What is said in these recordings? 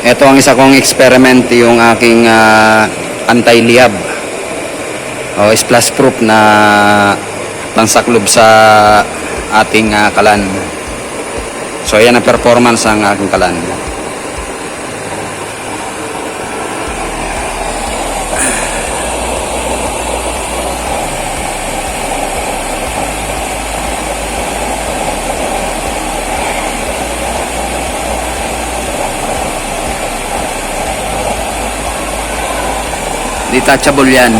Ito ang isa kong experiment, yung aking anti-liab o splash proof na pansaklob sa ating kalan. So yan ang performance ng aking kalan. Detachable yan.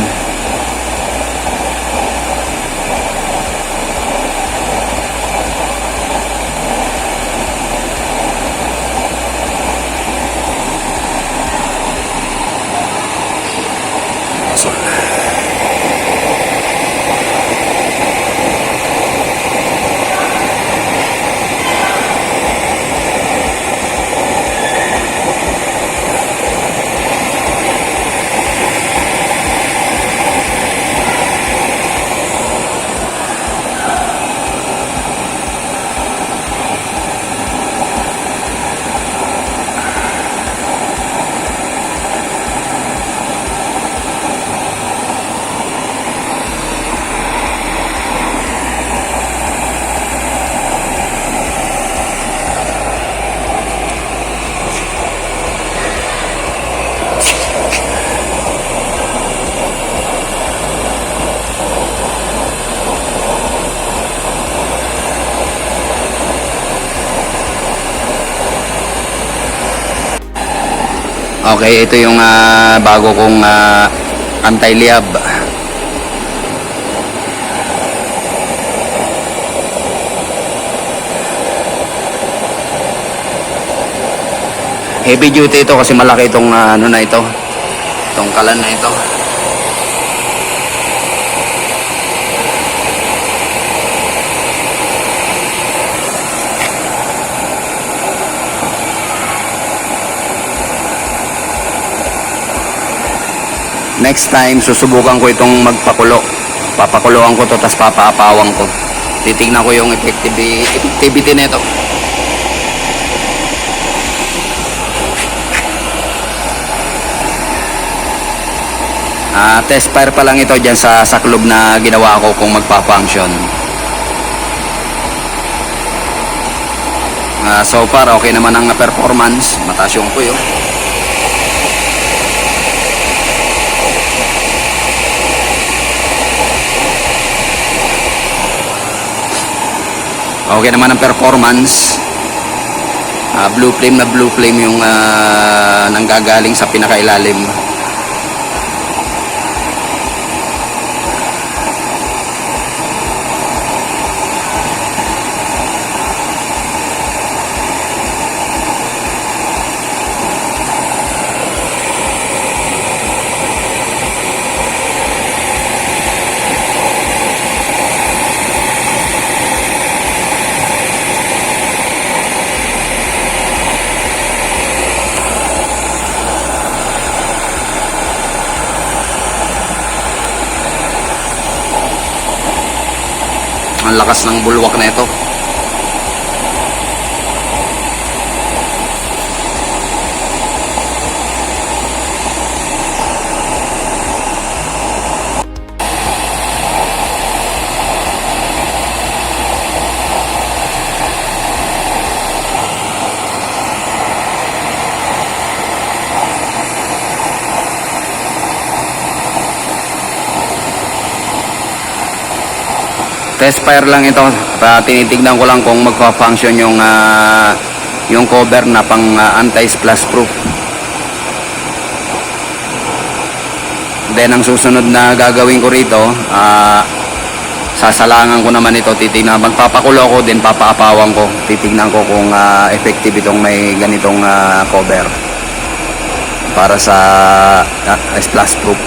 Okay, ito yung bago kong anti-liab. Heavy duty ito kasi malaki itong ano na ito. Itong kalan na ito. Next time, susubukan ko itong magpakulo. Papakuloan ko to, tapos papaapawang ko. Titignan ko yung effectivity nito. Test fire pa lang ito dyan sa saklob na ginawa ko kung magpa-function. So far, okay naman ang performance. Mataas yung puyo. Okay naman ang performance. Blue flame yung nanggagaling sa pinakailalim. Ang lakas ng bulwak na ito. Test fire lang ito. Tinitignan ko lang kung magpa-function yung cover na pang anti-splash proof. Then ang susunod na gagawin ko rito, sasalangan ko naman ito. Titignan, magpapakulo ko, then papaapawang ko. Titignan ko kung effective itong may ganitong cover para sa splash proof.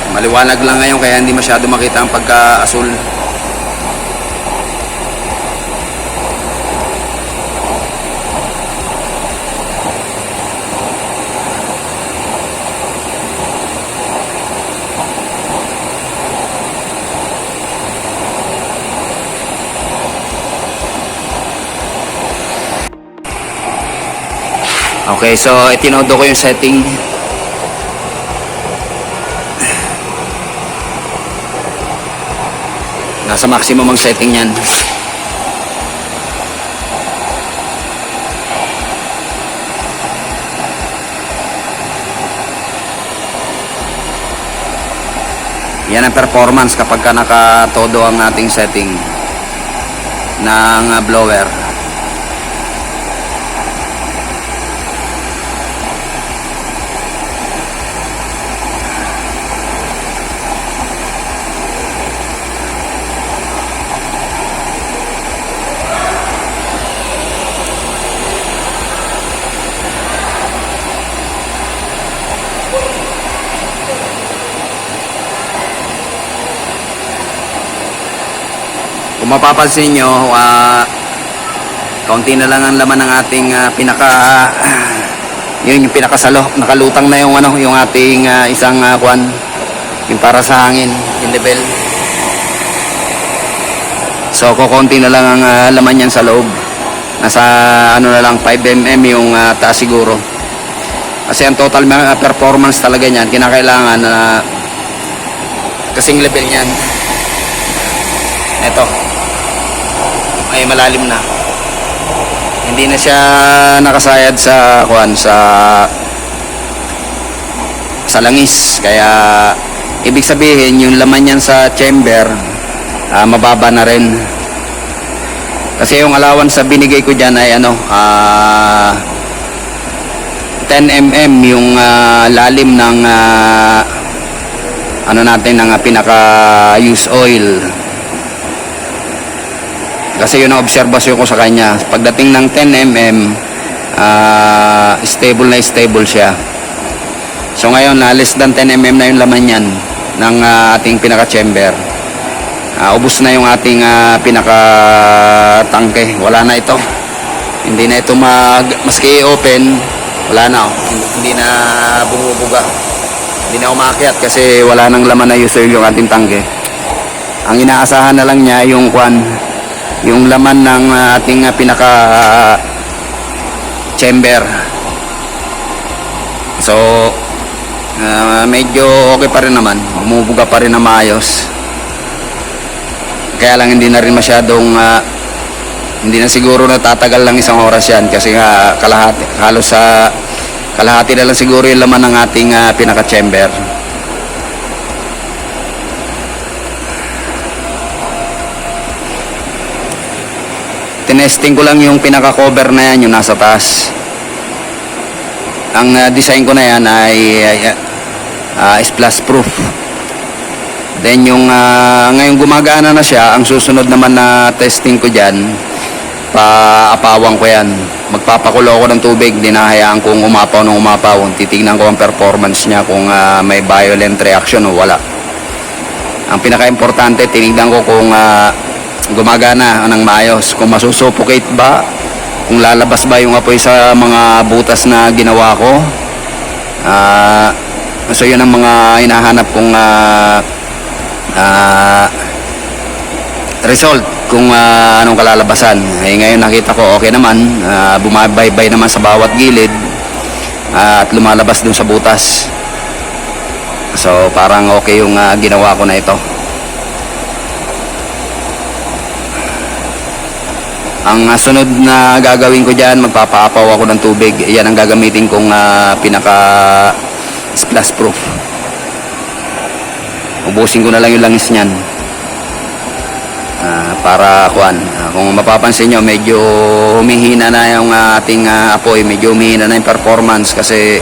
Maliwanag lang ngayon kaya hindi masyado makita ang pagka-asul. Okay, so itinodo ko yung setting. Nasa maximum ang setting yan. Yan ang performance kapag ka nakatodo ang ating setting ng blower. Kung mapapansin nyo, kaunti na lang ang laman ng ating yun yung pinakasalo. Nakalutang na yung yung ating isang kwan, yung para sa hangin, yung level. So kukunti na lang ang laman yan sa loob. Nasa na lang 5 mm yung taas siguro. Kasi ang total performance talaga niyan, kinakailangan na kasing level niyan. Ito ay malalim na, hindi na siya nakasayad sa langis, kaya ibig sabihin yung laman niyan sa chamber mababa na rin, kasi yung allowance sa binigay ko dyan ay 10 mm yung lalim ng natin ng pinaka use oil. Kasi yun ang obserbasyon ko sa kanya. Pagdating ng 10 mm, stable na stable siya. So ngayon, less than 10 mm na yung laman yan ng ating pinaka-chamber. Ubos na yung ating pinaka-tangke. Wala na ito. Hindi na ito maski i-open, wala na. Hindi na bumubuga. Hindi na umakyat kasi wala nang laman na user yung ating tangke. Ang inaasahan na lang niya yung yung laman ng ating pinaka chamber. So medyo okay pa rin naman, bumubuga pa rin na maayos, kaya lang hindi na rin masyadong hindi na siguro natatagal lang isang oras yan, kasi halos sa kalahati na lang siguro yung laman ng ating pinaka chamber. Tinesting ko lang yung pinaka-cover na yan, yung nasa taas. Ang design ko na yan ay splash proof. Then yung ngayong gumagana na siya, ang susunod naman na testing ko dyan, paapawang ko yan. Magpapakulo ko ng tubig, dinahayaan kong umapaw ng umapaw. Titignan ko ang performance niya kung may violent reaction o wala. Ang pinaka-importante, tinignan ko kung gumagana ng maayos, kung masusuffocate ba, kung lalabas ba yung apoy sa mga butas na ginawa ko. So yun ang mga hinahanap kong result, kung anong kalalabasan. Ngayon nakita ko okay naman, bumabaybay naman sa bawat gilid at lumalabas dun sa butas. So parang okay yung ginawa ko na ito. Ang sunod na gagawin ko dyan, magpapaapaw ako ng tubig. Yan ang gagamitin kong pinaka splash proof. Ubusin ko na lang yung langis niyan para kung mapapansin nyo, medyo humihina na yung ating apoy, medyo humihina na yung performance, kasi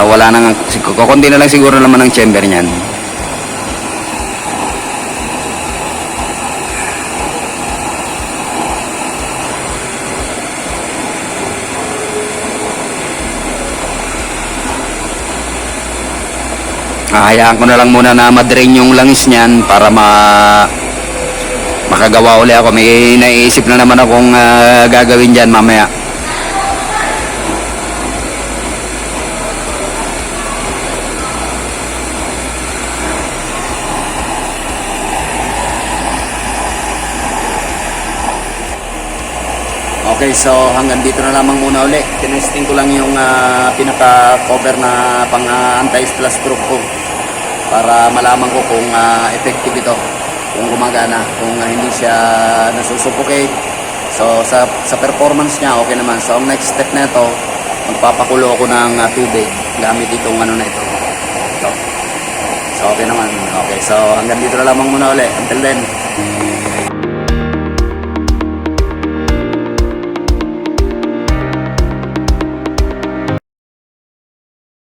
wala nang kukunti na lang siguro naman ang chamber niyan. Hayaan ko na lang muna na ma-drain yung langis niyan para makagawa uli ako. May naiisip na naman akong gagawin dyan mamaya. Okay, so hanggang dito na lamang muna uli. Tinesting ko lang yung pinaka-cover na pang anti-splash proof ko para malaman ko kung effective ito, kung gumagana, kung hindi siya nasusuffocate. So sa performance niya okay naman. So ang next step na ito, magpapakulo ako ng tubig gamit itong ano na ito. So okay naman. Okay, so hanggang dito na lamang muna uli. Until then,